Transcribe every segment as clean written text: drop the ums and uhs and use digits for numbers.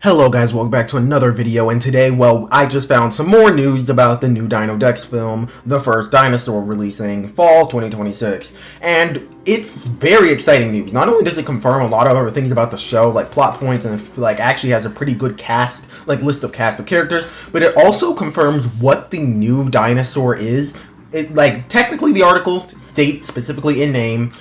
Hello guys, welcome back to another video, and today, well, I just found some more news about the new Dino Dex film, the first Dinosaur, releasing fall 2026, and it's very exciting news. Not only does it confirm a lot of other things about the show, like plot points, and actually has a pretty good cast, list of characters, but it also confirms what the new Dinosaur is. Technically the article states specifically in name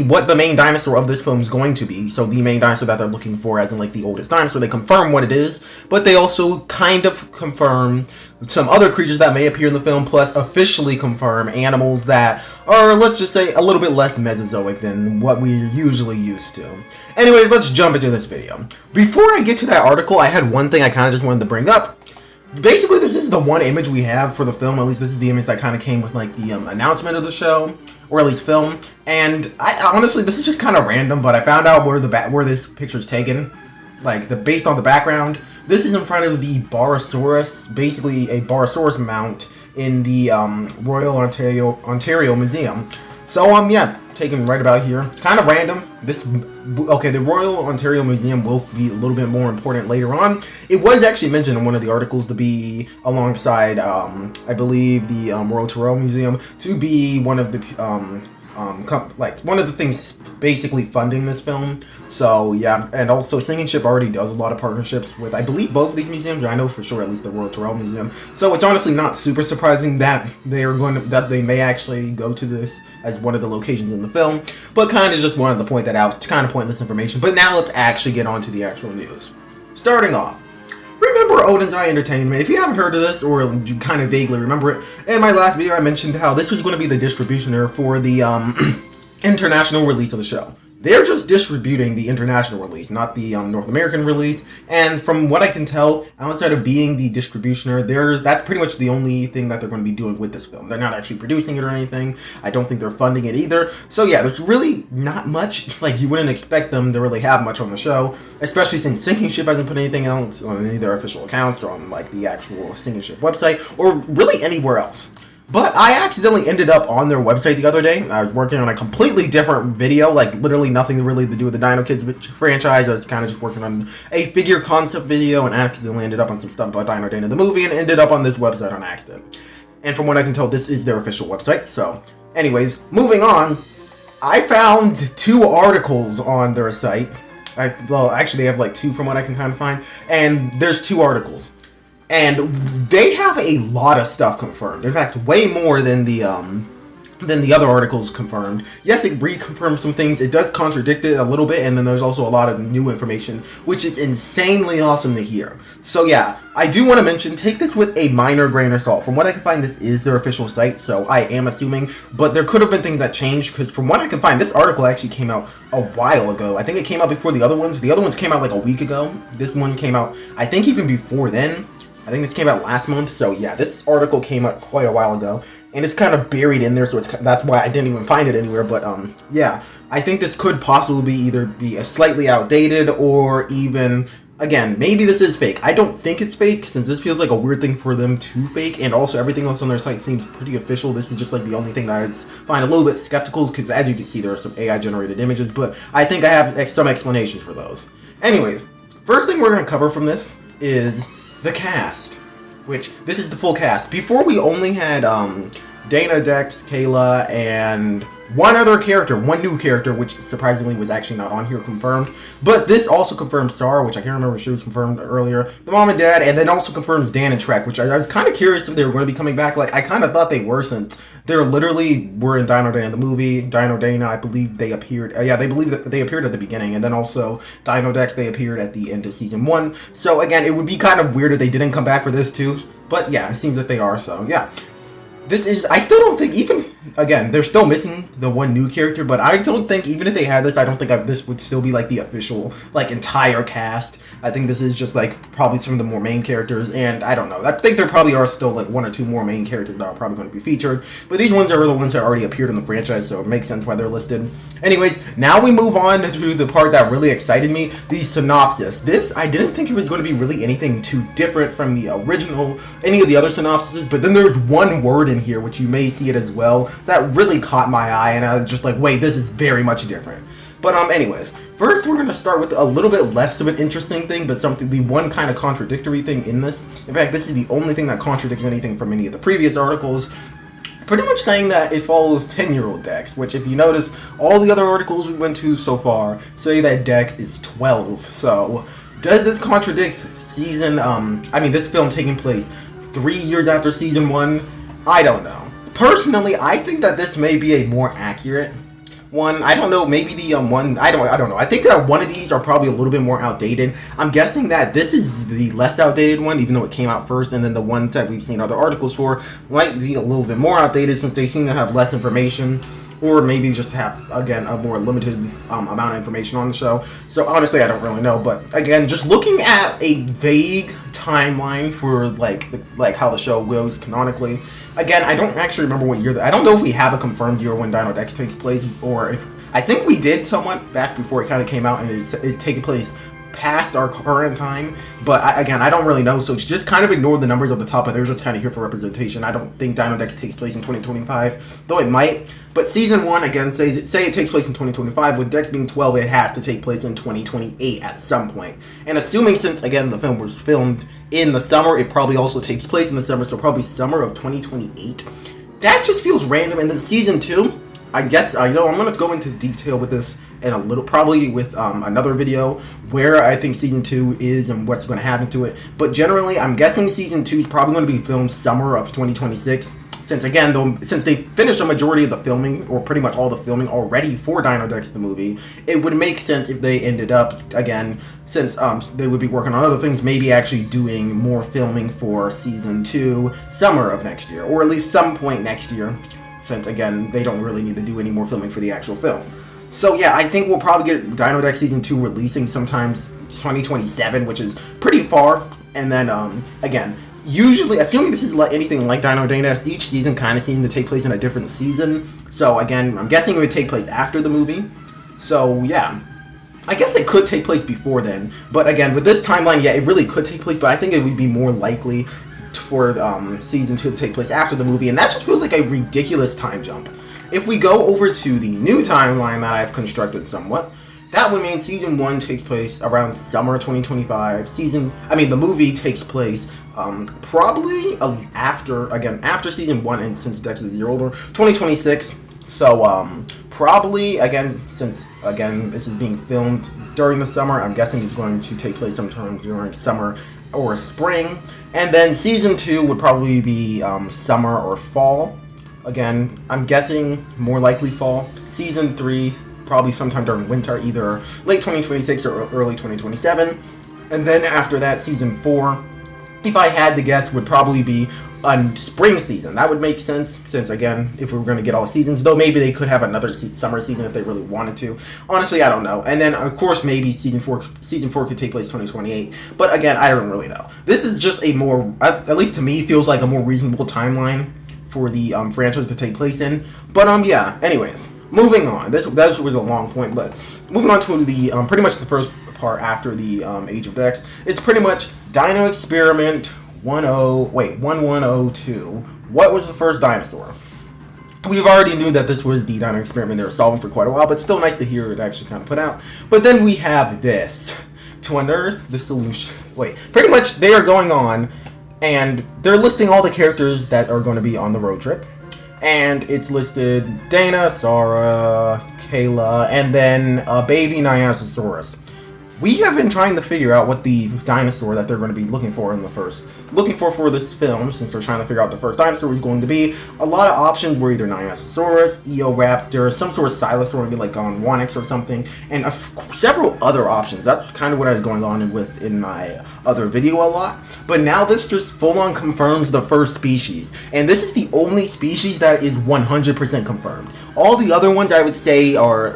what the main dinosaur of this film is going to be. So the main dinosaur that they're looking for, as in the oldest dinosaur, they confirm what it is, but they also kind of confirm some other creatures that may appear in the film, plus officially confirm animals that are, let's just say, a little bit less Mesozoic than what we're usually used to. Anyway, let's jump into this video. Before I get to that article, I had one thing I kind of just wanted to bring up. Basically, this is the one image we have for the film. At least this is the image that kind of came with the announcement of the show, or at least film. And I honestly, this is just kind of random, but I found out where this picture is taken, based on the background. This is in front of the Barosaurus, basically a Barosaurus mount in the Royal Ontario Museum. So yeah, taken right about here. Kind of random. The Royal Ontario Museum will be a little bit more important later on. It was actually mentioned in one of the articles to be alongside, I believe, the Royal Tyrrell Museum, to be one of the one of the things basically funding this film. So yeah, and also Singing Ship already does a lot of partnerships with, I believe, both of these museums. I know for sure at least the Royal Tyrrell Museum. So it's honestly not super surprising that they may actually go to this as one of the locations in the film, but kind of just wanted to point that out. It's kind of pointless information. But now let's actually get on to the actual news. Starting off, remember Odin's Eye Entertainment? If you haven't heard of this, or you kind of vaguely remember it, in my last video I mentioned how this was going to be the distributor for the international release of the show. They're just distributing the international release, not the North American release. And from what I can tell, outside of being the distributor, that's pretty much the only thing that they're going to be doing with this film. They're not actually producing it or anything. I don't think they're funding it either. So yeah, there's really not much. You wouldn't expect them to really have much on the show, especially since Sinking Ship hasn't put anything else on any of their official accounts or on the actual Sinking Ship website, or really anywhere else. But I accidentally ended up on their website the other day. I was working on a completely different video, literally nothing really to do with the Dino Kids franchise. I was kind of just working on a figure concept video and accidentally ended up on some stuff about Dino Dana the movie and ended up on this website on accident. And from what I can tell, this is their official website. So, anyways, moving on, I found 2 articles on their site. Actually, they have 2 from what I can kind of find. And there's 2 articles. And they have a lot of stuff confirmed. In fact, way more than the other articles confirmed. Yes, it reconfirms some things. It does contradict it a little bit, and then there's also a lot of new information, which is insanely awesome to hear. So yeah, I do want to mention, take this with a minor grain of salt. From what I can find, this is their official site, so I am assuming, but there could have been things that changed, because from what I can find, this article actually came out a while ago. I think it came out before the other ones. The other ones came out a week ago. This one came out, I think, even before then. I think this came out last month, so yeah, this article came out quite a while ago, and it's kind of buried in there, so that's why I didn't even find it anywhere. But yeah, I think this could possibly either be a slightly outdated, or even, again, maybe this is fake. I don't think it's fake, since this feels like a weird thing for them to fake, and also everything else on their site seems pretty official. This is just the only thing that I find a little bit skeptical, because as you can see, there are some AI generated images, but I think I have some explanations for those. Anyways, first thing we're going to cover from this is the cast, which this is the full cast. Before, we only had Dana, Dex, Kayla, and one new character, which surprisingly was actually not on here confirmed. But this also confirms Sarah, which I can't remember if she was confirmed earlier, the mom and dad, and then also confirms Dan and Trek, which I was kind of curious if they were going to be coming back. I kind of thought they were, since they literally were in Dino Dana the movie. Dino Dana, I believe they appeared, they believe that they appeared at the beginning, and then also Dino Dex, they appeared at the end of season 1. So again, it would be kind of weird if they didn't come back for this too. But yeah, it seems that they are, so yeah. I still don't think, even, again, they're still missing the one new character, but I don't think, even if they had this, I don't think this would still be the official, entire cast. I think this is just probably some of the more main characters, and I don't know. I think there probably are still 1 or 2 more main characters that are probably going to be featured, but these ones are the ones that already appeared in the franchise, so it makes sense why they're listed. Anyways, now we move on to the part that really excited me, the synopsis. This, I didn't think it was going to be really anything too different from the original, any of the other synopsises, but then there's one word in here, which you may see it as well, that really caught my eye, and I was just wait, this is very much different. But anyways, First, we're going to start with a little bit less of an interesting thing, but the one kind of contradictory thing in this. In fact, this is the only thing that contradicts anything from any of the previous articles. Pretty much saying that it follows 10-year-old Dex, which if you notice, all the other articles we went to so far say that Dex is 12. So, does this contradict this film taking place 3 years after season 1? I don't know. Personally, I think that this may be a more accurate one. I don't know, maybe the one, I don't know. I think that one of these are probably a little bit more outdated. I'm guessing that this is the less outdated one, even though it came out first, and then the ones that we've seen other articles for might be a little bit more outdated since they seem to have less information, or maybe just have, again, a more limited amount of information on the show. So honestly, I don't really know, but again, just looking at a vague timeline for like how the show goes canonically. Again, I don't actually remember what year. I don't know if we have a confirmed year when Dino Dex takes place, or if I think we did somewhat back before it kind of came out, and it's taking place past our current time. But again, I don't really know, so just kind of ignore the numbers at the top, but they're just kind of here for representation. I don't think Dino Dex takes place in 2025, though it might. But season 1, again, say it takes place in 2025, with Dex being 12, it has to take place in 2028 at some point. And assuming, since, again, the film was filmed in the summer, it probably also takes place in the summer, so probably summer of 2028. That just feels random. And then season 2, I guess, I'm going to go into detail with this in a little, probably with another video, where I think season 2 is and what's going to happen to it. But generally, I'm guessing season 2 is probably going to be filmed summer of 2026. Since they finished a majority of the filming, or pretty much all the filming already for Dino Dex the movie, it would make sense if they ended up, again, since they would be working on other things, maybe actually doing more filming for season 2 summer of next year, or at least some point next year, since again, they don't really need to do any more filming for the actual film. So yeah, I think we'll probably get Dino Dex season 2 releasing sometimes 2027, which is pretty far, and then again, usually, assuming this is anything like Dino Dex, each season kind of seems to take place in a different season. So again, I'm guessing it would take place after the movie. So yeah, I guess it could take place before then. But again, with this timeline, yeah, it really could take place. But I think it would be more likely for season 2 to take place after the movie. And that just feels like a ridiculous time jump. If we go over to the new timeline that I've constructed somewhat, that would mean season 1 takes place around summer 2025. The movie takes place probably after season 1, and since Dex is a year older, 2026. So probably, again, since again this is being filmed during the summer, I'm guessing it's going to take place sometime during summer or spring. And then season 2 would probably be summer or fall. Again, I'm guessing more likely fall. Season 3 probably sometime during winter, either late 2026 or early 2027. And then after that, season 4, if I had to guess, would probably be a spring season. That would make sense, since again, if we were going to get all seasons, though maybe they could have another summer season if they really wanted to. Honestly, I don't know. And then of course, maybe season 4 could take place 2028. But again, I don't really know. This is just a more, at least to me, feels like a more reasonable timeline for the franchise to take place in. But yeah. Anyways, moving on. This was a long point, but moving on to the pretty much the first part after the Age of Dex. It's pretty much Dino Experiment 1102. What was the first dinosaur? We've already knew that this was the Dino Experiment they were solving for quite a while, but still nice to hear it actually kind of put out. But then we have this. To unearth the solution. Pretty much they are going on, and they're listing all the characters that are going to be on the road trip. And it's listed Dinosaur, Kayla, and then a baby Nyasasaurus. We have been trying to figure out what the dinosaur that they're going to be looking for for this film, since they're trying to figure out the first dinosaur is going to be. A lot of options were either Nyasasaurus, Eoraptor, some sort of Silosaur, maybe like Gondwanix or something, and several other options. That's kind of what I was going on with in my other video a lot. But now this just full-on confirms the first species, and this is the only species that is 100% confirmed. All the other ones I would say are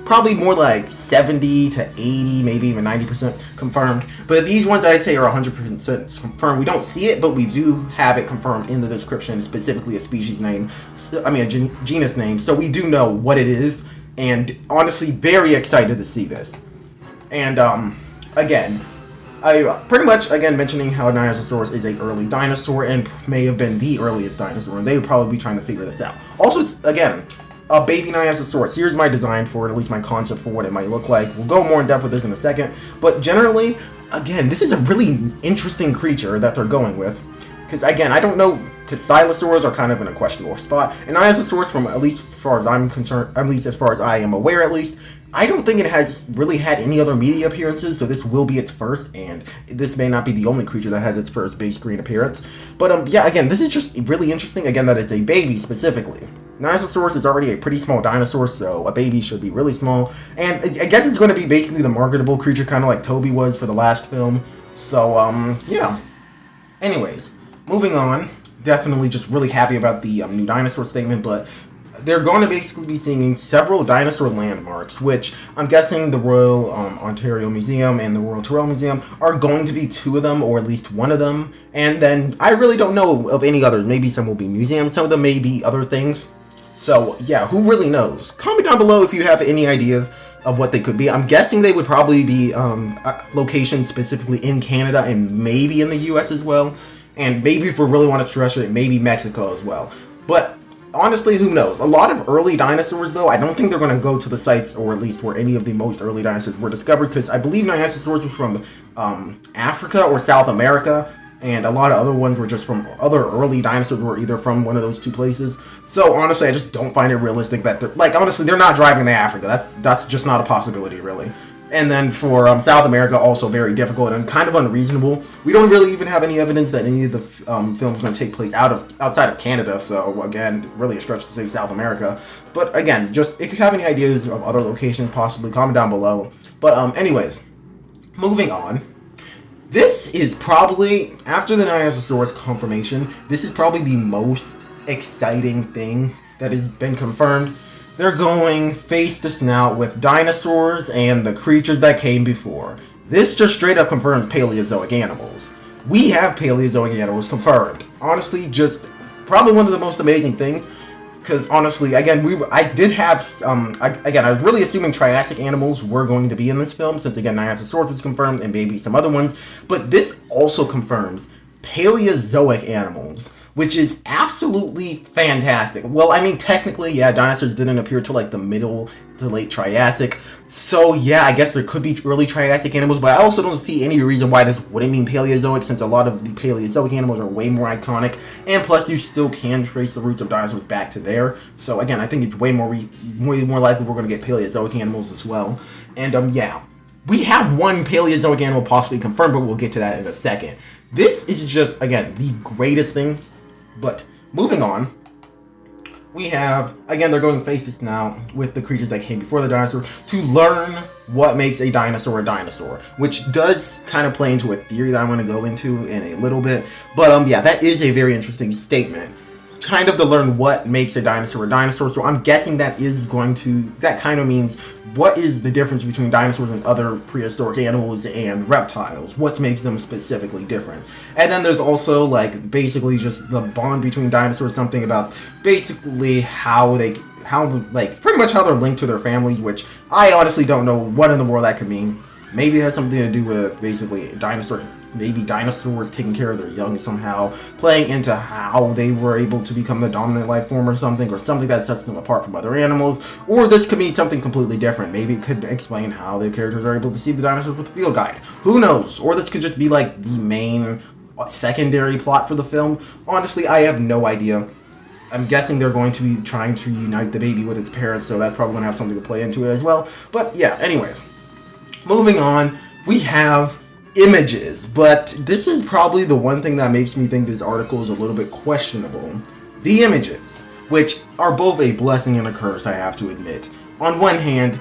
probably more like 70 to 80, maybe even 90% confirmed. But these ones I'd say are 100% confirmed. We don't see it, but we do have it confirmed in the description, specifically a species name, a genus name. So we do know what it is, and honestly, very excited to see this. And again, I pretty much, again, mentioning how Nyasasaurus is an early dinosaur and may have been the earliest dinosaur, and they would probably be trying to figure this out. Also, it's, again, a baby Dinosaurs. Here's my design for it, at least my concept for what it might look like. We'll go more in depth with this in a second. But generally, again, this is a really interesting creature that they're going with. Because, again, I don't know, because Silosaurs are kind of in a questionable spot. And Dinosaurs, from at least as far as I'm concerned, at least as far as I am aware at least, I don't think it has really had any other media appearances, so this will be its first, and this may not be the only creature that has its first big screen appearance. But, yeah, again, this is just really interesting, again, that it's a baby specifically. Dinosaurs is already a pretty small dinosaur, so a baby should be really small. And I guess it's going to be basically the marketable creature, kind of like Toby was for the last film. So, yeah. Anyways, moving on. Definitely just really happy about the new dinosaur statement, but they're going to basically be seeing several dinosaur landmarks, which I'm guessing the Royal Ontario Museum and the Royal Tyrrell Museum are going to be two of them, or at least one of them. And then I really don't know of any others. Maybe some will be museums, some of them may be other things. So, yeah, who really knows? Comment down below if you have any ideas of what they could be. I'm guessing they would probably be locations specifically in Canada and maybe in the US as well. And maybe if we really want to stretch it, maybe Mexico as well. But honestly, who knows? A lot of early dinosaurs, though, I don't think they're going to go to the sites, or at least where any of the most early dinosaurs were discovered, because I believe Dinosaurs was from Africa or South America, and a lot of other ones were just from other early dinosaurs were either from one of those two places. So honestly, I just don't find it realistic that they're, like, honestly, they're not driving to Africa. That's just not a possibility, really. And then for South America, also very difficult and kind of unreasonable. We don't really even have any evidence that any of the films are going to take place outside of Canada. So again, really a stretch to say South America. But again, just if you have any ideas of other locations, possibly comment down below. But anyways, moving on. This is probably, after the Dinosaurs confirmation, this is probably the most exciting thing that has been confirmed. They're going face to snout with dinosaurs and the creatures that came before. This just straight up confirms Paleozoic animals. We have Paleozoic animals confirmed. Honestly, just probably one of the most amazing things. Because honestly, again, I was really assuming Triassic animals were going to be in this film, since again, Dinosaurs was confirmed and maybe some other ones. But this also confirms Paleozoic animals, which is absolutely fantastic. Well, I mean, technically, yeah, dinosaurs didn't appear till like the middle to late Triassic. So yeah, I guess there could be early Triassic animals, but I also don't see any reason why this wouldn't mean Paleozoic, since a lot of the Paleozoic animals are way more iconic, and plus you still can trace the roots of dinosaurs back to there. So again, I think it's way more likely we're going to get Paleozoic animals as well. And yeah, we have one Paleozoic animal possibly confirmed, but we'll get to that in a second. This is just, again, the greatest thing. But moving on, we have, again, they're going face to snout with the creatures that came before the dinosaur to learn what makes a dinosaur, which does kind of play into a theory that I'm going to go into in a little bit. But yeah, that is a very interesting statement. Kind of to learn what makes a dinosaur. So I'm guessing that kind of means what is the difference between dinosaurs and other prehistoric animals and reptiles? What makes them specifically different? And then there's also like basically just the bond between dinosaurs, something about basically pretty much how they're linked to their families, which I honestly don't know what in the world that could mean. Maybe it has something to do with basically dinosaurs taking care of their young somehow, playing into how they were able to become the dominant life form or something that sets them apart from other animals. Or this could mean something completely different. Maybe it could explain how the characters are able to see the dinosaurs with a field guide. Who knows? Or this could just be like the main secondary plot for the film. Honestly, I have no idea. I'm guessing they're going to be trying to unite the baby with its parents, so that's probably going to have something to play into it as well. But yeah, anyways. Moving on, we have images, but this is probably the one thing that makes me think this article is a little bit questionable. The images, which are both a blessing and a curse, I have to admit. On one hand,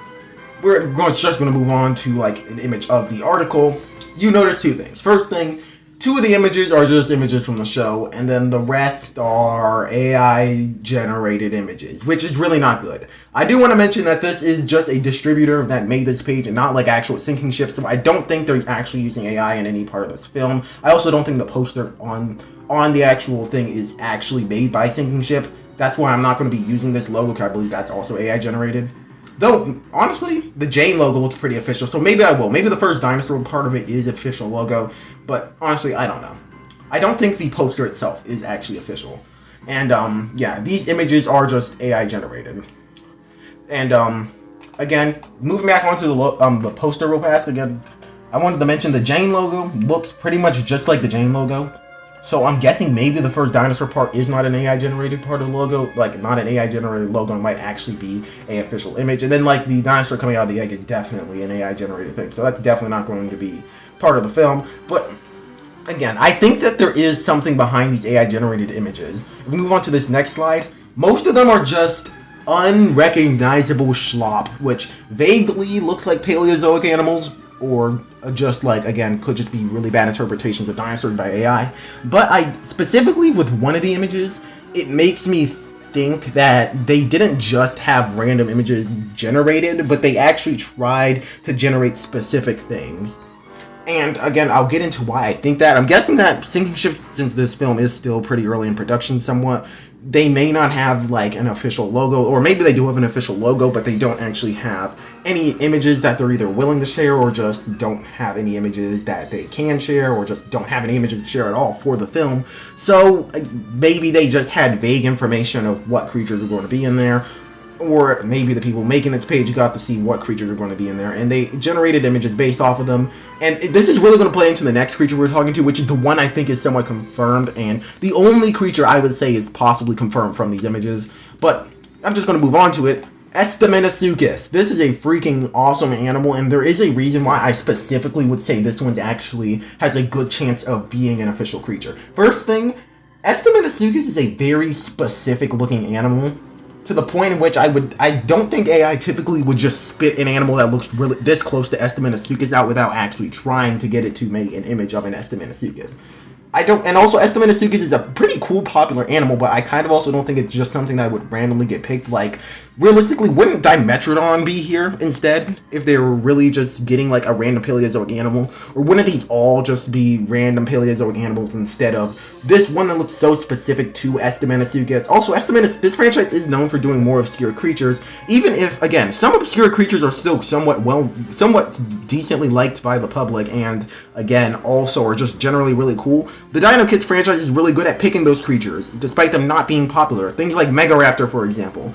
we're just going to move on to like an image of the article. You notice two things. First thing, two of the images are just images from the show, and then the rest are AI generated images, which is really not good. I do want to mention that this is just a distributor that made this page and not like actual syncing ships, so I don't think they're actually using AI in any part of this film. I also don't think the poster on the actual thing is actually made by Syncing Ship. That's why I'm not going to be using this logo, because I believe that's also AI generated. Though, honestly, the Jane logo looks pretty official, so maybe I will. Maybe the first dinosaur part of it is official logo, but honestly, I don't know. I don't think the poster itself is actually official. And, yeah, these images are just AI generated. And again, moving back onto the poster real fast. Again, I wanted to mention the Jane logo looks pretty much just like the Jane logo. So I'm guessing maybe the first dinosaur part is not an AI generated part of the logo, like not an AI generated logo. It might actually be a official image. And then like the dinosaur coming out of the egg is definitely an AI generated thing. So that's definitely not going to be part of the film. But again, I think that there is something behind these AI generated images. If we move on to this next slide, most of them are just unrecognizable schlop, which vaguely looks like Paleozoic animals, or just like, again, could just be really bad interpretations of dinosaurs by AI. But I specifically with one of the images, it makes me think that they didn't just have random images generated, but they actually tried to generate specific things. And again, I'll get into why I think that. I'm guessing that Sinking Ship, since this film is still pretty early in production somewhat, they may not have like an official logo, or maybe they do have an official logo, but they don't actually have any images that they're either willing to share, or just don't have any images that they can share, or just don't have any images to share at all for the film. So maybe they just had vague information of what creatures are going to be in there, or maybe the people making this page got to see what creatures are going to be in there, and they generated images based off of them. And this is really going to play into the next creature we're talking to, which is the one I think is somewhat confirmed, and the only creature I would say is possibly confirmed from these images. But I'm just going to move on to it. Estamenasuchus. This is a freaking awesome animal, and there is a reason why I specifically would say this one actually has a good chance of being an official creature. First thing, Estamenasuchus is a very specific looking animal, to the point in which I don't think AI typically would just spit an animal that looks really this close to Estamenasuchus out without actually trying to get it to make an image of an Estamenasuchus. And also Estamenasuchus is a pretty cool, popular animal, but I kind of also don't think it's just something that would randomly get picked. Like, realistically, wouldn't Dimetrodon be here instead if they were really just getting like a random Paleozoic animal? Or wouldn't these all just be random Paleozoic animals instead of this one that looks so specific to Estamenasuchus? Also, this franchise is known for doing more obscure creatures, even if, again, some obscure creatures are still somewhat decently liked by the public, and again, also are just generally really cool. The Dino Kids franchise is really good at picking those creatures, despite them not being popular. Things like Megaraptor, for example.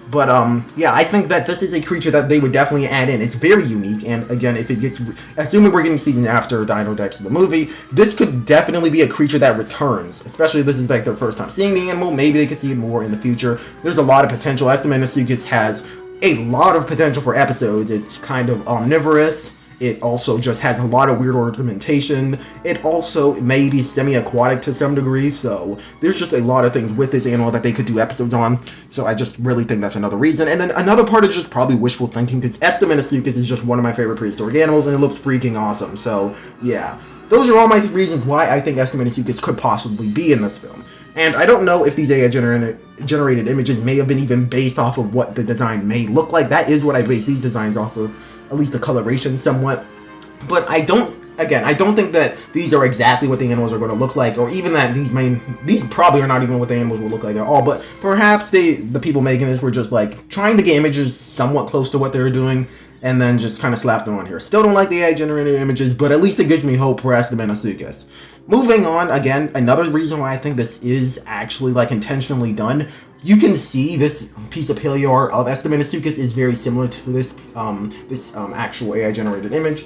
But, yeah, I think that this is a creature that they would definitely add in. It's very unique, and again, if it gets, assuming we're getting seasons after Dino Dex the movie, this could definitely be a creature that returns, especially if this is like their first time seeing the animal. Maybe they could see it more in the future. There's a lot of potential. Estamenasuchus has a lot of potential for episodes. It's kind of omnivorous. It also just has a lot of weird ornamentation. It also may be semi-aquatic to some degree, so there's just a lot of things with this animal that they could do episodes on. So I just really think that's another reason. And then another part is just probably wishful thinking, because Estamenasuchus is just one of my favorite prehistoric animals, and it looks freaking awesome. So yeah, those are all my reasons why I think Estamenasuchus could possibly be in this film. And I don't know if these AI generated images may have been even based off of what the design may look like. That is what I base these designs off of, at least the coloration somewhat. But I don't think that these are exactly what the animals are going to look like, or even that these probably are not even what the animals will look like at all. But perhaps the people making this were just like trying to get images somewhat close to what they were doing, and then just kind of slapped them on here. Still don't like the AI generated images, but at least it gives me hope for Estamenasuchus. Moving on, again, another reason why I think this is actually like intentionally done. You can see this piece of paleo art of Estamenasuchus is very similar to this actual AI generated image.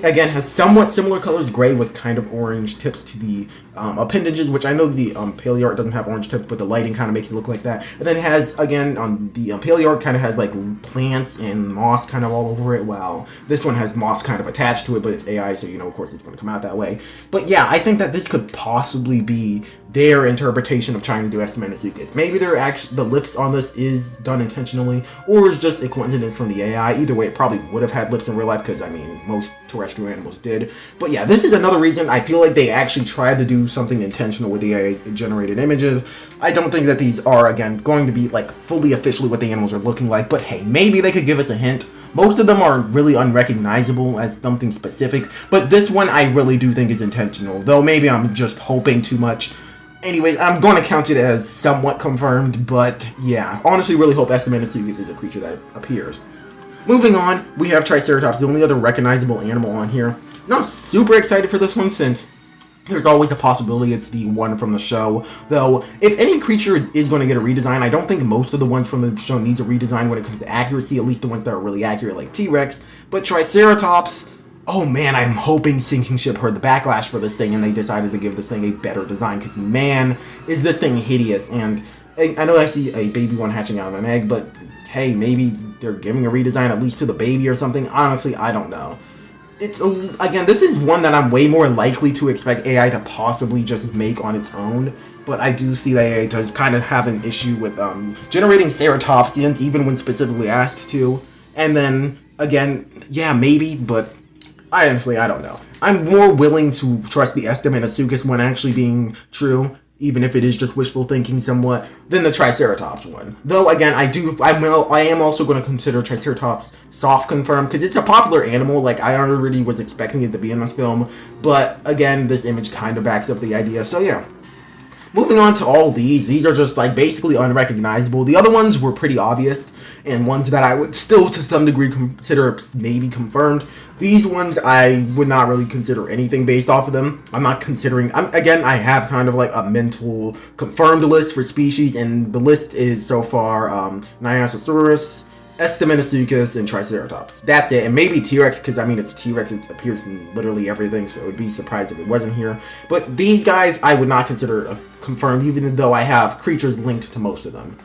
Again, has somewhat similar colors, gray with kind of orange tips to the appendages, which I know the paleo art doesn't have orange tips, but the lighting kind of makes it look like that. And then it has, again, on the paleo art kind of has like plants and moss kind of all over it, while this one has moss kind of attached to it, but it's AI, so you know, of course, it's going to come out that way. But yeah, I think that this could possibly be their interpretation of trying to do Estamenasuchus. Maybe the lips on this is done intentionally, or is just a coincidence from the AI. Either way, it probably would have had lips in real life, because I mean, most terrestrial animals did. But yeah, this is another reason I feel like they actually tried to do something intentional with the AI generated images. I don't think that these are, again, going to be like fully officially what the animals are looking like, but hey, maybe they could give us a hint. Most of them are really unrecognizable as something specific, but this one I really do think is intentional, though maybe I'm just hoping too much. Anyways, I'm going to count it as somewhat confirmed, but yeah, honestly really hope Estamenasuchus is a creature that appears. Moving on, we have Triceratops, the only other recognizable animal on here. Not super excited for this one, since there's always a possibility it's the one from the show. Though, if any creature is going to get a redesign, I don't think most of the ones from the show needs a redesign when it comes to accuracy, at least the ones that are really accurate, like T-Rex. But Triceratops, oh man, I'm hoping Sinking Ship heard the backlash for this thing and they decided to give this thing a better design, because man, is this thing hideous. And I know I see a baby one hatching out of an egg, but hey, maybe they're giving a redesign at least to the baby or something. Honestly, I don't know. Again, this is one that I'm way more likely to expect AI to possibly just make on its own, but I do see that AI does kind of have an issue with generating ceratopsians, even when specifically asked to. And then, again, yeah, maybe, but I don't know. I'm more willing to trust the estimate of Sucus one actually being true, even if it is just wishful thinking somewhat, than the Triceratops one. Though, again, I am also going to consider Triceratops soft confirmed, because it's a popular animal. Like, I already was expecting it to be in this film, but again, this image kind of backs up the idea, so yeah. Moving on to all these are just like basically unrecognizable. The other ones were pretty obvious, and ones that I would still to some degree consider maybe confirmed. These ones I would not really consider anything based off of them. I'm not considering, again, I have kind of like a mental confirmed list for species, and the list is so far Dinosaurs, Estiminosuchus, and Triceratops. That's it, and maybe T-Rex, because I mean it's T-Rex, it appears in literally everything, so it'd be surprised if it wasn't here. But these guys I would not consider confirmed, even though I have creatures linked to most of them.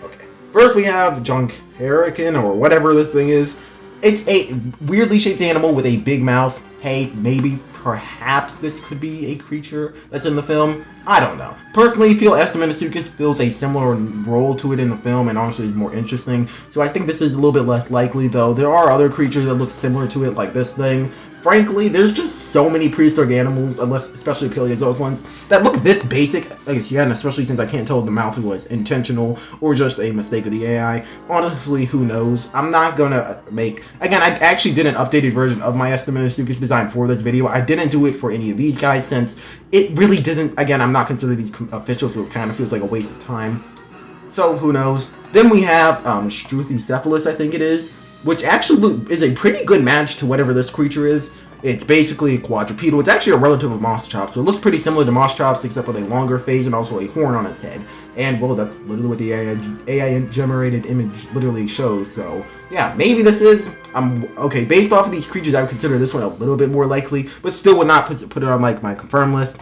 Okay, first we have Junkericon, or whatever this thing is. It's a weirdly shaped animal with a big mouth. Hey, maybe, perhaps this could be a creature that's in the film. I don't know. Personally, I feel Estiminosuchus fills a similar role to it in the film, and honestly is more interesting. So I think this is a little bit less likely, though. There are other creatures that look similar to it, like this thing. Frankly, there's just so many prehistoric animals, especially Paleozoic ones, that look this basic, again, especially since I can't tell if the mouth was intentional or just a mistake of the AI. Honestly, who knows? I'm not gonna make... Again, I actually did an updated version of my Estiminosuchus design for this video. I didn't do it for any of these guys since it really didn't... Again, I'm not considering these official, so it kind of feels like a waste of time. So, who knows? Then we have Struthiocephalus, I think it is, which actually is a pretty good match to whatever this creature is. It's basically a quadrupedal. It's actually a relative of Moschops, so it looks pretty similar to Moschops, except with a longer face and also a horn on its head. And, well, that's literally what the AI-generated image literally shows, so, yeah, maybe this is... okay, based off of these creatures, I would consider this one a little bit more likely, but still would not put it on, like, my confirmed list.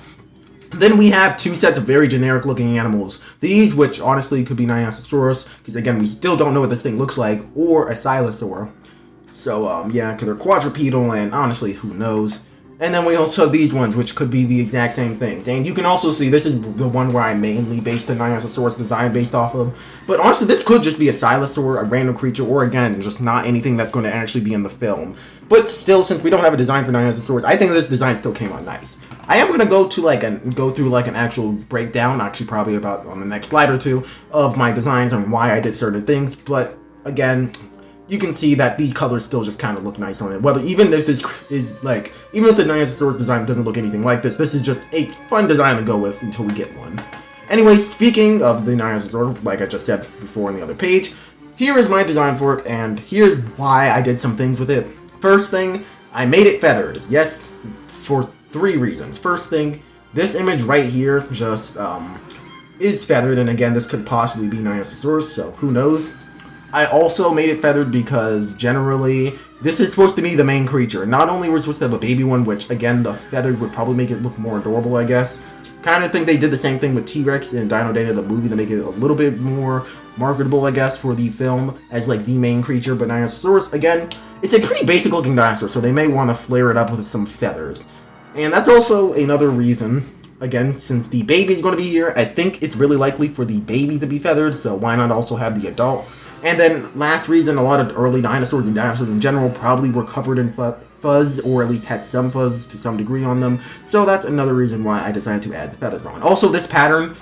Then we have two sets of very generic looking animals. These, which honestly could be Dinosaurs, because again, we still don't know what this thing looks like, or a Silosaur. So, yeah, because they're quadrupedal, and honestly, who knows. And then we also have these ones, which could be the exact same things. And you can also see, this is the one where I mainly based the Dinosaurs design based off of. But honestly, this could just be a Silosaur, a random creature, or again, just not anything that's going to actually be in the film. But still, since we don't have a design for Dinosaurs, I think this design still came out nice. I am going to go through an actual breakdown, actually probably about on the next slide or two, of my designs and why I did certain things, but again, you can see that these colors still just kind of look nice on it. Even if this is like, even if the Dinosaurs design doesn't look anything like this is just a fun design to go with until we get one. Anyway, speaking of the Dinosaur, like I just said before on the other page, here is my design for it, and here's why I did some things with it. First thing, I made it feathered. Yes, for 3 reasons. First thing, this image right here just is feathered, and again, this could possibly be Dinosaurs, so who knows. I also made it feathered because generally this is supposed to be the main creature. Not only we're supposed to have a baby one, which again, the feathered would probably make it look more adorable, I guess. Kind of think they did the same thing with T-Rex in Dino Data, the movie, to make it a little bit more marketable, I guess, for the film as like the main creature. But Dinosaurs, again, it's a pretty basic looking dinosaur, so they may want to flare it up with some feathers. And that's also another reason, again, since the baby's going to be here, I think it's really likely for the baby to be feathered, so why not also have the adult? And then, last reason, a lot of early dinosaurs and dinosaurs in general probably were covered in fuzz, or at least had some fuzz to some degree on them, so that's another reason why I decided to add the feathers on. Also, this pattern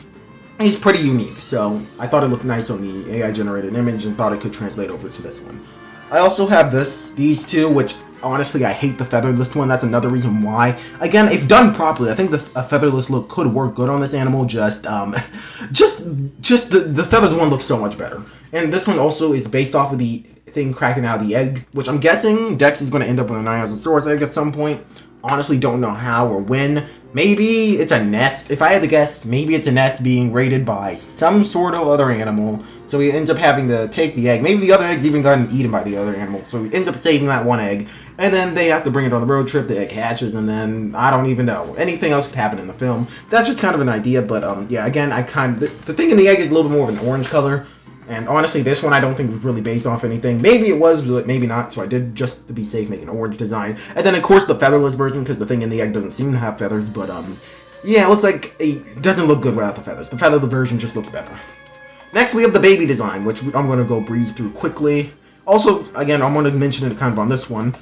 is pretty unique, so I thought it looked nice on the AI-generated image and thought it could translate over to this one. I also have these two, which honestly, I hate the featherless one. That's another reason why. Again, if done properly, I think a featherless look could work good on this animal. Just the feathered one looks so much better. And this one also is based off of the thing cracking out of the egg, which I'm guessing Dex is going to end up with a Dinosaurus egg at some point. honestly don't know how or when. Maybe it's a nest. If I had to guess, maybe it's a nest being raided by some sort of other animal. So he ends up having to take the egg. Maybe the other egg's even gotten eaten by the other animal. So he ends up saving that one egg. And then they have to bring it on the road trip. The egg hatches. And then I don't even know. Anything else could happen in the film. That's just kind of an idea. But yeah, again, the thing in the egg is a little bit more of an orange color. And honestly, this one I don't think was really based off anything. Maybe it was, but maybe not. So I did, just to be safe, make an orange design. And then, of course, the featherless version, because the thing in the egg doesn't seem to have feathers. But, yeah, it looks like it doesn't look good without the feathers. The featherless version just looks better. Next, we have the baby design, which I'm going to go breeze through quickly. Also, again, I'm going to mention it kind of on this one.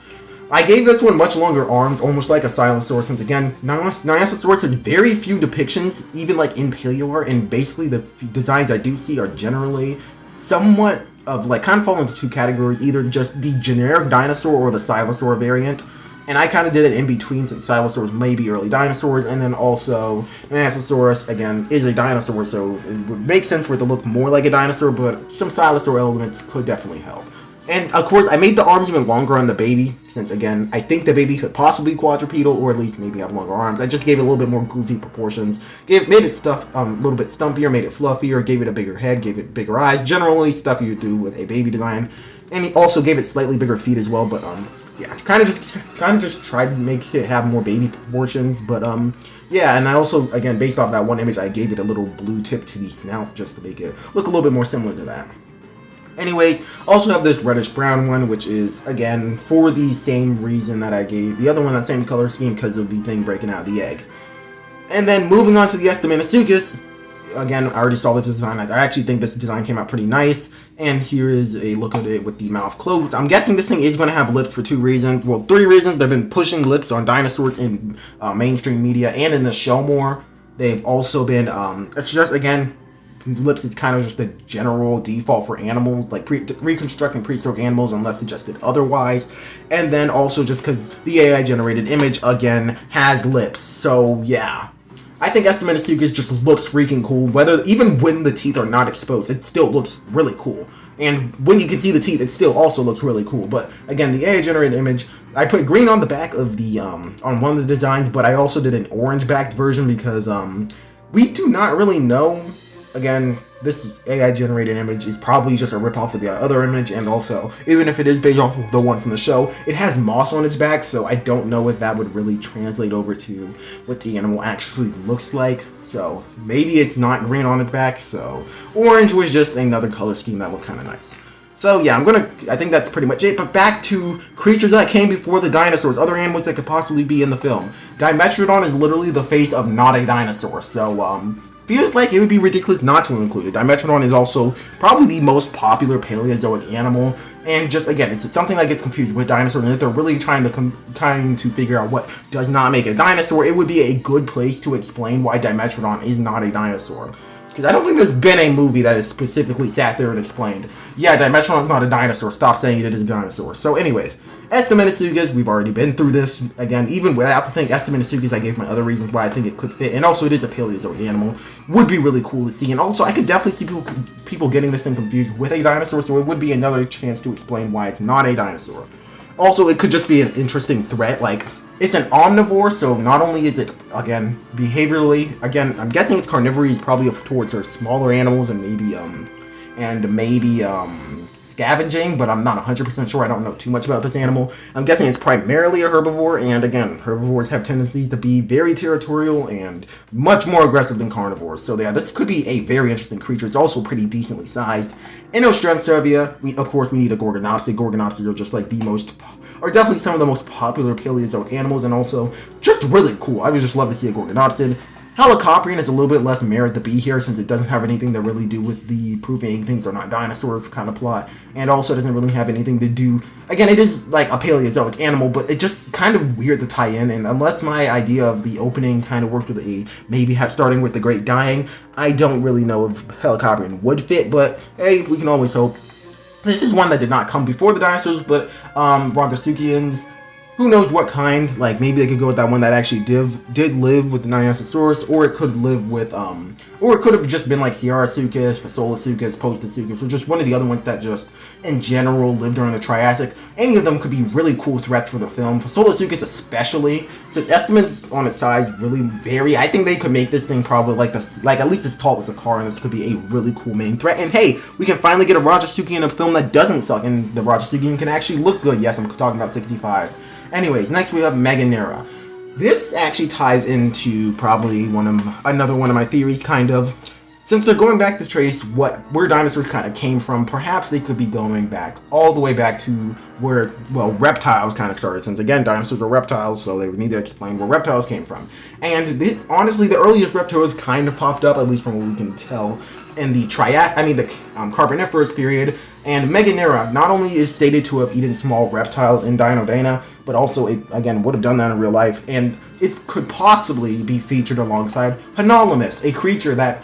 I gave this one much longer arms, almost like a Silosaurus, since again, Dinosaurs has very few depictions, even like in Paleozoic, and basically the designs I do see are generally somewhat of like kind of fall into two categories, either just the generic dinosaur or the Silosaur variant. And I kind of did it in between, since Silosaurs may be early dinosaurs, and then also Dinosaurus, again, is a dinosaur, so it would make sense for it to look more like a dinosaur, but some Silosaur elements could definitely help. And, of course, I made the arms even longer on the baby, since, again, I think the baby could possibly be quadrupedal, or at least maybe have longer arms. I just gave it a little bit more goofy proportions, made it a little bit stumpier, made it fluffier, gave it a bigger head, gave it bigger eyes, generally stuff you would do with a baby design. And he also gave it slightly bigger feet as well, but, yeah, kind of just tried to make it have more baby proportions, but, yeah, and I also, again, based off that one image, I gave it a little blue tip to the snout, just to make it look a little bit more similar to that. Anyways, also have this reddish brown one, which is, again, for the same reason that I gave the other one that same color scheme, because of the thing breaking out of the egg. And then moving on to the Estimanasuchus, again, I already saw this design. I actually think this design came out pretty nice, and here is a look at it with the mouth closed. I'm guessing this thing is going to have lips for two reasons. Well, three reasons. They've been pushing lips on dinosaurs in mainstream media and in the show more. They've also been, it's just, again, lips is kind of just the general default for animals, like reconstructing prehistoric animals unless suggested otherwise. And then also just because the AI generated image, again, has lips. So, yeah. I think Estimanasuchus just looks freaking cool. Even when the teeth are not exposed, it still looks really cool. And when you can see the teeth, it still also looks really cool. But again, the AI generated image, I put green on the back of the on one of the designs, but I also did an orange backed version because we do not really know. Again, this AI generated image is probably just a ripoff of the other image, and also, even if it is based off of the one from the show, it has moss on its back, so I don't know if that would really translate over to what the animal actually looks like. So maybe it's not green on its back, so orange was just another color scheme that looked kind of nice. So yeah, I think that's pretty much it, but back to creatures that came before the dinosaurs, other animals that could possibly be in the film. Dimetrodon is literally the face of not a dinosaur, so feels like it would be ridiculous not to include it. Dimetrodon is also probably the most popular Paleozoic animal, and just again, it's something that gets confused with dinosaurs, and if they're really trying to figure out what does not make a dinosaur, it would be a good place to explain why Dimetrodon is not a dinosaur. Because I don't think there's been a movie that has specifically sat there and explained, yeah, Dimetrodon's not a dinosaur, stop saying it is a dinosaur. So anyways, Estimanasuchus, we've already been through this. Again, even without the thing, Estimanasuchus, I gave my other reasons why I think it could fit. And also, it is a Paleozoic animal. Would be really cool to see. And also, I could definitely see people getting this thing confused with a dinosaur, so it would be another chance to explain why it's not a dinosaur. Also, it could just be an interesting threat, like, it's an omnivore, so not only is it, again, behaviorally, again, I'm guessing its carnivory is probably towards our smaller animals and maybe scavenging, but I'm not 100% sure. I don't know too much about this animal. I'm guessing it's primarily a herbivore, and again, herbivores have tendencies to be very territorial and much more aggressive than carnivores. So yeah, this could be a very interesting creature. It's also pretty decently sized. In Australia, of course, we need a Gorgonopsid. Gorgonopsids are just like are definitely some of the most popular Paleozoic animals, and also just really cool. I would just love to see a Gorgonopsid. Helicoprion is a little bit less merit to be here, since it doesn't have anything to really do with the proving things are not dinosaurs kind of plot, and also doesn't really have anything to do, again, it is like a Paleozoic animal, but it's just kind of weird to tie in, and unless my idea of the opening kind of works with starting with the Great Dying, I don't really know if Helicoprion would fit, but hey, we can always hope. This is one that did not come before the dinosaurs, but Brontosuchians, Who knows what kind? Like maybe they could go with that one that actually did live with the Dinosaurs, or it could live with or it could have just been like Sierrasuchus, Fasolasuchus, Postasuchus, or just one of the other ones that just in general lived during the Triassic. Any of them could be really cool threats for the film. Fasolasuchus especially, since estimates on its size really vary. I think they could make this thing probably like at least as tall as a car, and this could be a really cool main threat. And hey, we can finally get a Rajasuchi in a film that doesn't suck, and the Rajasuchi can actually look good. Yes, I'm talking about 65. Anyways, next we have Meganera. This actually ties into probably another one of my theories, kind of. Since they're going back to trace where dinosaurs kind of came from, perhaps they could be going back all the way back to where, well, reptiles kind of started. Since again, dinosaurs are reptiles, so they would need to explain where reptiles came from. And honestly, the earliest reptiles kind of popped up, at least from what we can tell, in the Carboniferous period. And Meganera not only is stated to have eaten small reptiles in Dino Dana, but also it again would have done that in real life, and it could possibly be featured alongside Hanolemus, a creature that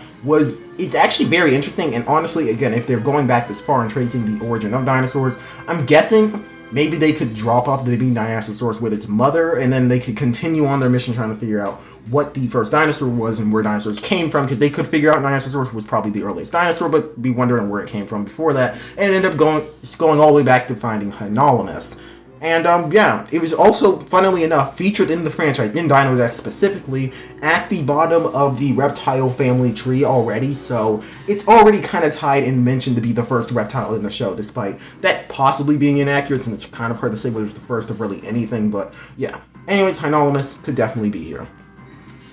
is actually very interesting. And honestly, again, if they're going back this far and tracing the origin of dinosaurs, I'm guessing maybe they could drop off the baby Dinosaurs with its mother, and then they could continue on their mission trying to figure out what the first dinosaur was and where dinosaurs came from, because they could figure out Dinosaurs was probably the earliest dinosaur, but be wondering where it came from before that, and end up going all the way back to finding Hanolemus. And yeah, it was also, funnily enough, featured in the franchise, in Dino Dex specifically, at the bottom of the reptile family tree already, so it's already kind of tied and mentioned to be the first reptile in the show, despite that possibly being inaccurate, since it's kind of hard to say whether it's the first of really anything, but yeah. Anyways, Hanolemus could definitely be here.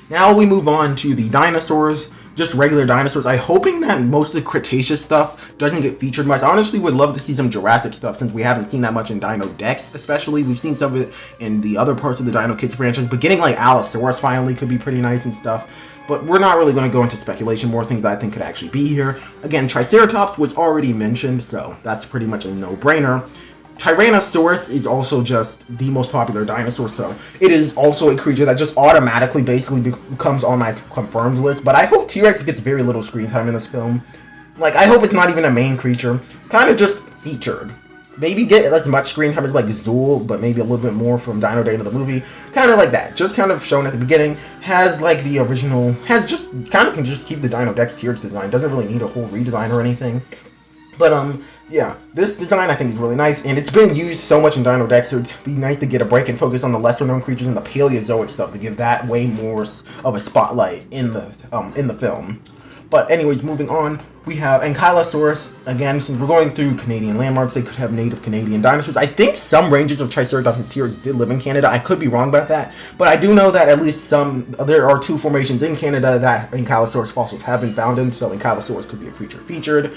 Now we move on to the dinosaurs. Just regular dinosaurs. I'm hoping that most of the Cretaceous stuff doesn't get featured much. I honestly would love to see some Jurassic stuff, since we haven't seen that much in Dino Dex, especially. We've seen some of it in the other parts of the Dino Kids franchise, but getting like Allosaurus finally could be pretty nice and stuff. But we're not really going to go into speculation, more things that I think could actually be here. Again, Triceratops was already mentioned, so that's pretty much a no-brainer. Tyrannosaurus is also just the most popular dinosaur, so it is also a creature that just automatically basically becomes on my confirmed list. But I hope T-Rex gets very little screen time in this film. Like, I hope it's not even a main creature, kind of just featured. Maybe get as much screen time as like Zool, but maybe a little bit more from Dino Dana the movie. Kind of like that, just kind of shown at the beginning. Has like the original, can just keep the Dino Dex T-Rex design. Doesn't really need a whole redesign or anything. But yeah, this design I think is really nice, and it's been used so much in Dino Dex, so it'd be nice to get a break and focus on the lesser known creatures and the Paleozoic stuff to give that way more of a spotlight in the film. But anyways, moving on, we have Ankylosaurus. Again, since we're going through Canadian landmarks, they could have native Canadian dinosaurs. I think some ranges of Triceratops and T-Rex did live in Canada. I could be wrong about that, but I do know that at least there are two formations in Canada that Ankylosaurus fossils have been found in, so Ankylosaurus could be a creature featured.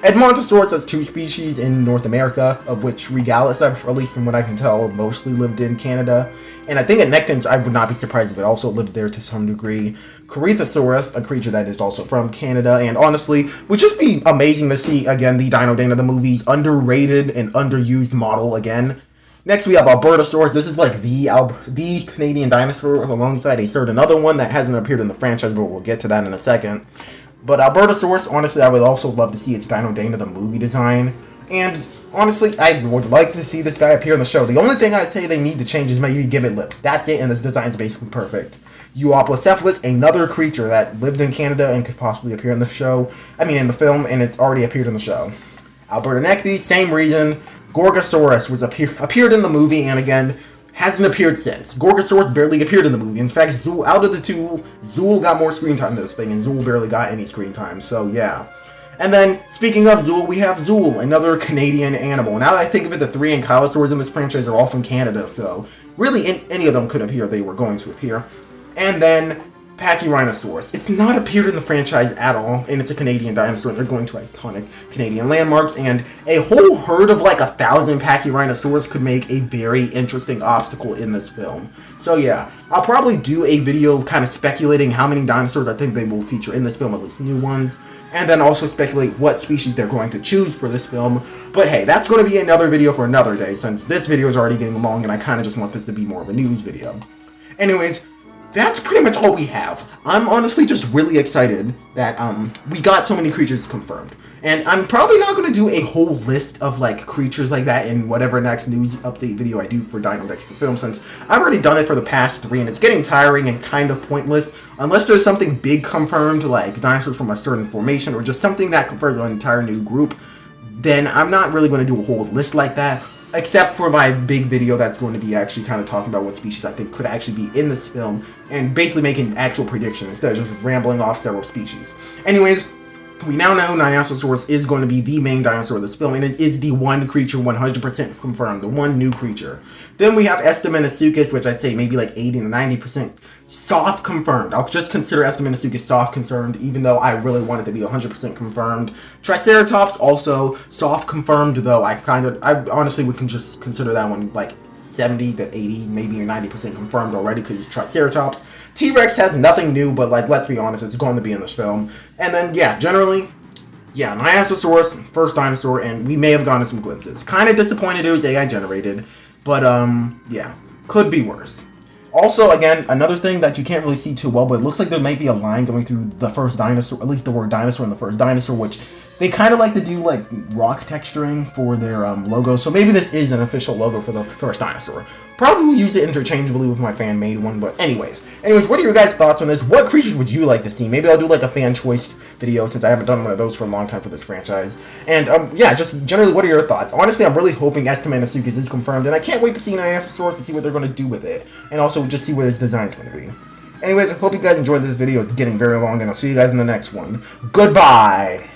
Edmontosaurus has two species in North America, of which Regalis, at least from what I can tell, mostly lived in Canada. And I think Nectans, I would not be surprised if it also lived there to some degree. Corythosaurus, a creature that is also from Canada, and honestly, would just be amazing to see, again, the Dino Dana the movie's underrated and underused model again. Next, we have Albertosaurus. This is like the Canadian dinosaur alongside a certain other one that hasn't appeared in the franchise, but we'll get to that in a second. But Albertosaurus, honestly, I would also love to see its Dino Dana the movie design. And honestly, I would like to see this guy appear in the show. The only thing I'd say they need to change is maybe give it lips. That's it, and this design's basically perfect. Euoplocephalus, another creature that lived in Canada and could possibly appear in the show. In the film, and it's already appeared in the show. Albertonectes, same reason. Gorgosaurus appeared in the movie, and again, hasn't appeared since. Gorgosaurus barely appeared in the movie. In fact, Zool, out of the two, Zool got more screen time in this thing, and Zool barely got any screen time, so yeah. And then, speaking of Zool, we have Zool, another Canadian animal. Now that I think of it, the three Ankylosaurs in this franchise are all from Canada, so really any of them could appear, they were going to appear. And then, Pachyrhinosaurus. It's not appeared in the franchise at all, and it's a Canadian dinosaur, and they're going to iconic Canadian landmarks, and a whole herd of like 1,000 Pachyrhinosaurs could make a very interesting obstacle in this film. So yeah, I'll probably do a video kind of speculating how many dinosaurs I think they will feature in this film, at least new ones, and then also speculate what species they're going to choose for this film. But hey, that's going to be another video for another day, since this video is already getting long, and I kind of just want this to be more of a news video. Anyways, that's pretty much all we have. I'm honestly just really excited that we got so many creatures confirmed. And I'm probably not going to do a whole list of like creatures like that in whatever next news update video I do for Dino Dex the film, since I've already done it for the past 3 and it's getting tiring and kind of pointless unless there's something big confirmed like dinosaurs from a certain formation or just something that confirms an entire new group. Then I'm not really going to do a whole list like that, except for my big video that's going to be actually kind of talking about what species I think could actually be in this film and basically making actual predictions instead of just rambling off several species. Anyways, we now know Dinosaurs is going to be the main dinosaur of this film, and it is the one creature 100% confirmed, the one new creature. Then we have Estamenasuchus, which I'd say maybe like 80 to 90% soft confirmed. I'll just consider Estamenasuchus soft confirmed, even though I really want it to be 100% confirmed. Triceratops also soft confirmed, though I honestly would just consider that one like 70 to 80, maybe 90% confirmed already because it's Triceratops. T-Rex has nothing new, but like, let's be honest, it's going to be in this film. And then, yeah, generally, yeah, Nyasasaurus, first dinosaur, and we may have gotten some glimpses. Kind of disappointed it was AI generated, but yeah, could be worse. Also, again, another thing that you can't really see too well, but it looks like there might be a line going through the first dinosaur, at least the word dinosaur in the first dinosaur, which they kind of like to do like rock texturing for their logo. So maybe this is an official logo for the first dinosaur. Probably will use it interchangeably with my fan-made one, but anyways, what are your guys' thoughts on this? What creatures would you like to see? Maybe I'll do like a fan choice video since I haven't done one of those for a long time for this franchise. And yeah, just generally, what are your thoughts? Honestly, I'm really hoping Estamenasuchus is confirmed, and I can't wait to see Nyasasaurus and see what they're going to do with it, and also just see what his design's going to be. Anyways, I hope you guys enjoyed this video. It's getting very long, and I'll see you guys in the next one. Goodbye!